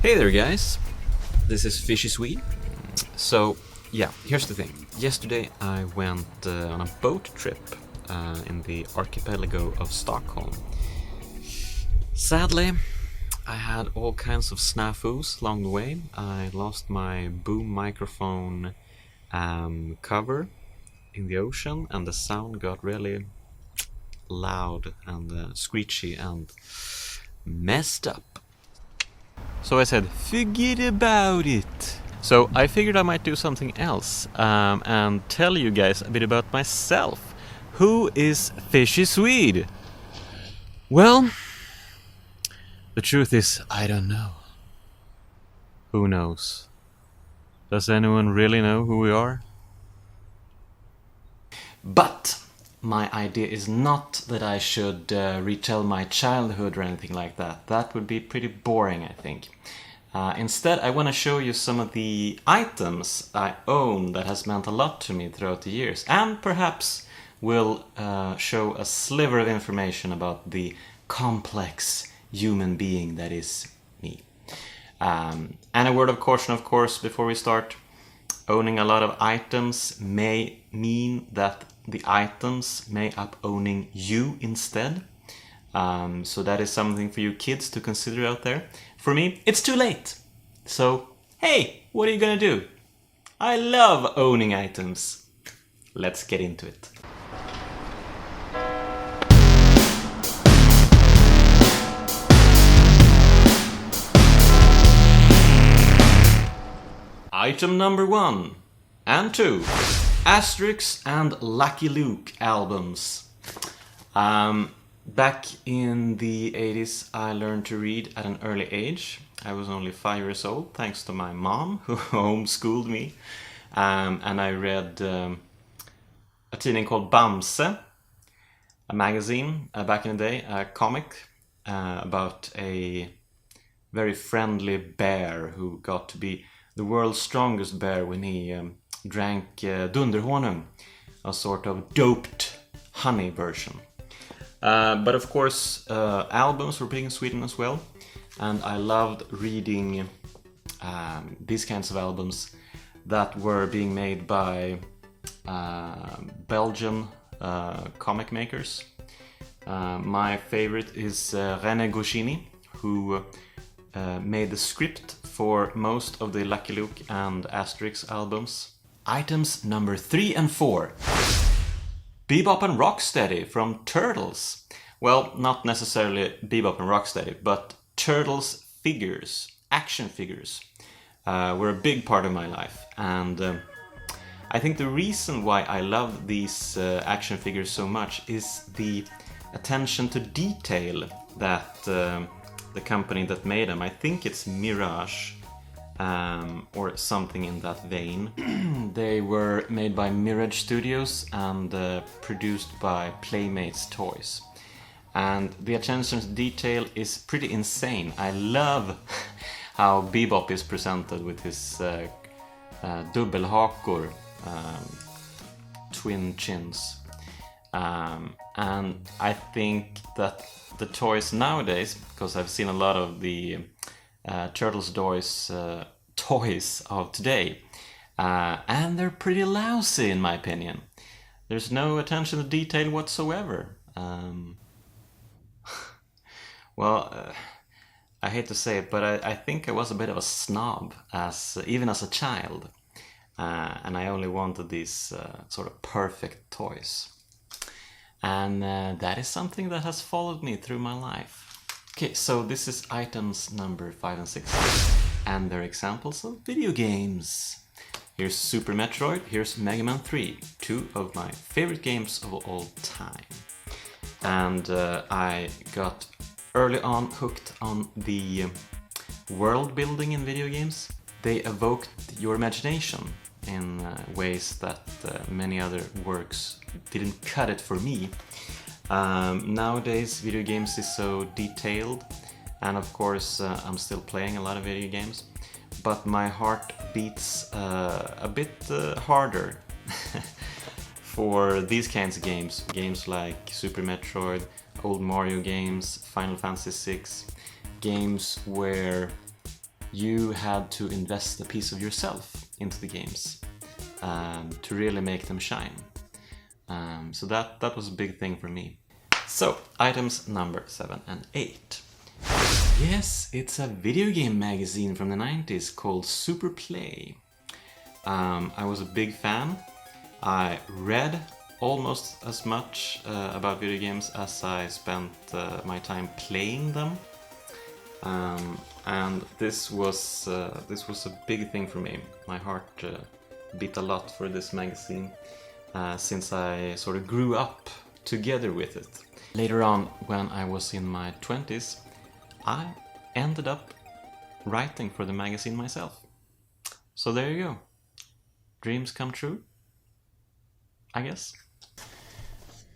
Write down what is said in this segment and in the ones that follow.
Hey there guys, this is Fishy Swede. So yeah, here's the thing. Yesterday I went on a boat trip in the archipelago of Stockholm. Sadly, I had all kinds of snafus along the way. I lost my boom microphone cover in the ocean, and the sound got really loud and screechy and messed up. So I said, forget about it. So I figured I might do something else and tell you guys a bit about myself. Who is Fishy Swede? Well, the truth is, I don't know. Who knows? Does anyone really know who we are? But my idea is not that I should retell my childhood or anything like that. That would be pretty boring, I think. Instead, I want to show you some of the items I own that has meant a lot to me throughout the years, and perhaps will show a sliver of information about the complex human being that is me. And a word of caution, of course, before we start. Owning a lot of items may mean that the items may up owning you instead. So that is something for you kids to consider out there. For me, it's too late. So, hey, what are you gonna do? I love owning items. Let's get into it. Item number 1 and 2, Asterix and Lucky Luke albums. Back in the 80s, I learned to read at an early age. I was only 5 years old, thanks to my mom, who homeschooled me. And I read a tidning called Bamse, a magazine back in the day, a comic about a very friendly bear who got to be the world's strongest bear when he drank dunderhonung, a sort of doped honey version. But of course, albums were big in Sweden as well, and I loved reading these kinds of albums that were being made by Belgian comic makers. My favorite is René Goscinny, who made the script for most of the Lucky Luke and Asterix albums. Items number 3 and 4. Bebop and Rocksteady from Turtles. Well, not necessarily Bebop and Rocksteady, but Turtles figures, action figures, were a big part of my life. And I think the reason why I love these action figures so much is the attention to detail that the company that made them, I think it's Mirage, or something in that vein. They were made by Mirage Studios and produced by Playmates Toys. And the attention to detail is pretty insane. I love how Bebop is presented with his dubbelhakor, twin chins. And I think that the toys nowadays, because I've seen a lot of the Turtles toys of today, and they're pretty lousy in my opinion. There's no attention to detail whatsoever. I hate to say it, but I think I was a bit of a snob even as a child, and I only wanted these sort of perfect toys. And that is something that has followed me through my life. Okay, so this is items number 5 and 6, and they're examples of video games. Here's Super Metroid, here's Mega Man 3, 2 of my favorite games of all time. And I got early on hooked on the world building in video games. They evoked your imagination in ways that many other works didn't cut it for me. Nowadays video games is so detailed, and of course I'm still playing a lot of video games, but my heart beats a bit harder for these kinds of games like Super Metroid, old Mario games, Final Fantasy VI, games where you had to invest a piece of yourself into the games to really make them shine. So that was a big thing for me. So, items number 7 and 8. Yes, it's a video game magazine from the 90s called Super Play. I was a big fan. I read almost as much about video games as I spent my time playing them. And this was a big thing for me. My heart beat a lot for this magazine since I sort of grew up together with it. Later on, when I was in my 20s, I ended up writing for the magazine myself. So there you go. Dreams come true, I guess.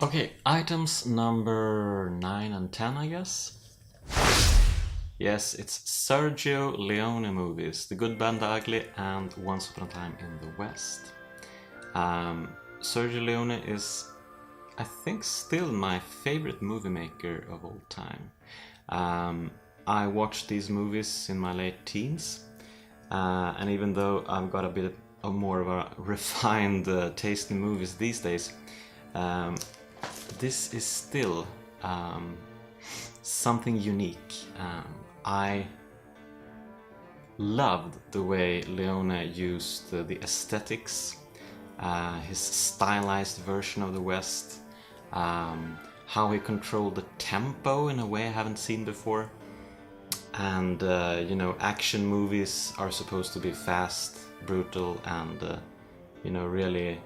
Okay, items number 9 and 10, I guess. Yes, it's Sergio Leone-movies, The Good, Bad and the Ugly, and Once Upon a Time in the West. Sergio Leone is, I think, still my favorite movie maker of all time. I watched these movies in my late teens, and even though I've got a bit of more of a refined taste in movies these days, this is still something unique. I loved the way Leone used the aesthetics, his stylized version of the West, how he controlled the tempo in a way I haven't seen before. And you know, action movies are supposed to be fast, brutal, and you know, really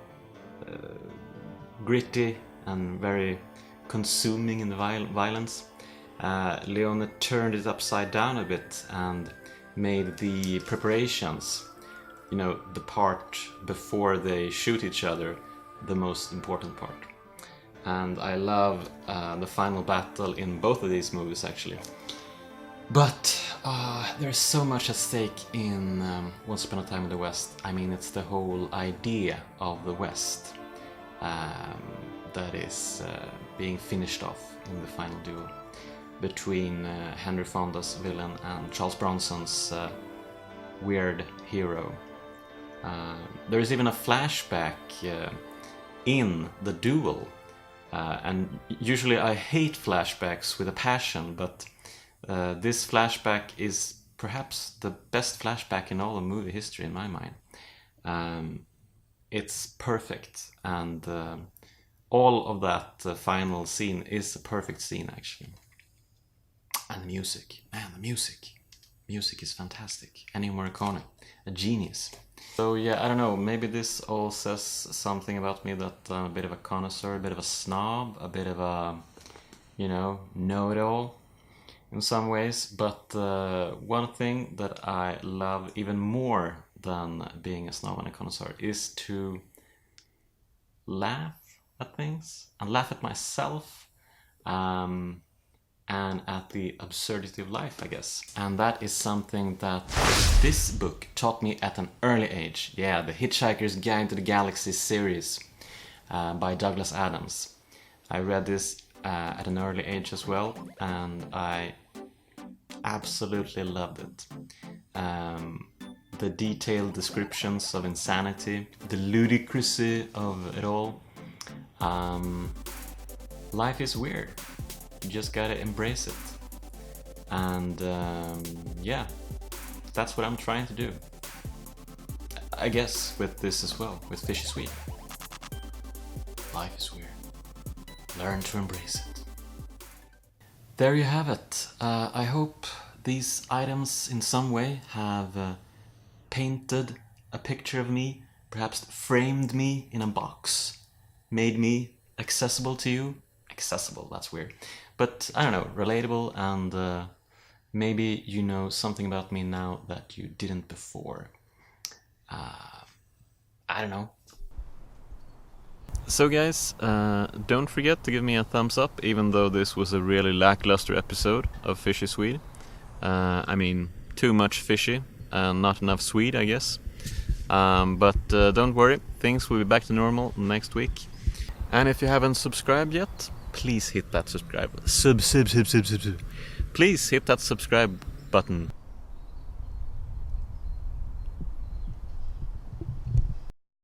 gritty and very consuming in violence. Leone turned it upside down a bit and made the preparations, you know, the part before they shoot each other, the most important part. And I love the final battle in both of these movies, actually. But there's so much at stake in Once Upon a Time in the West. I mean, it's the whole idea of the West that is being finished off in the final duel between Henry Fonda's villain and Charles Bronson's weird hero. There is even a flashback in the duel, and usually I hate flashbacks with a passion, but this flashback is perhaps the best flashback in all of movie history in my mind. It's perfect, and all of that final scene is a perfect scene, actually. And the music, man, the music is fantastic. Ennio Morricone, a genius. So yeah, I don't know, maybe this all says something about me, that I'm a bit of a connoisseur, a bit of a snob, a bit of a, you know-it-all in some ways. But one thing that I love even more than being a snob and a connoisseur is to laugh at things and laugh at myself, and at the absurdity of life, I guess. And that is something that this book taught me at an early age. Yeah, The Hitchhiker's Guide to the Galaxy series by Douglas Adams. I read this at an early age as well, and I absolutely loved it. The detailed descriptions of insanity, the ludicrousy of it all. Life is weird. You just gotta embrace it. And yeah, that's what I'm trying to do. I guess with this as well, with Fishy Swede. Life is weird. Learn to embrace it. There you have it. I hope these items in some way have painted a picture of me, perhaps framed me in a box, made me accessible to you. Accessible, that's weird. But I don't know, relatable, and maybe you know something about me now that you didn't before. I don't know. So guys, don't forget to give me a thumbs up, even though this was a really lackluster episode of Fishy Swede. I mean, too much fishy and not enough Swede, I guess. But don't worry, things will be back to normal next week. And if you haven't subscribed yet, please hit that subscribe. Please hit that subscribe button.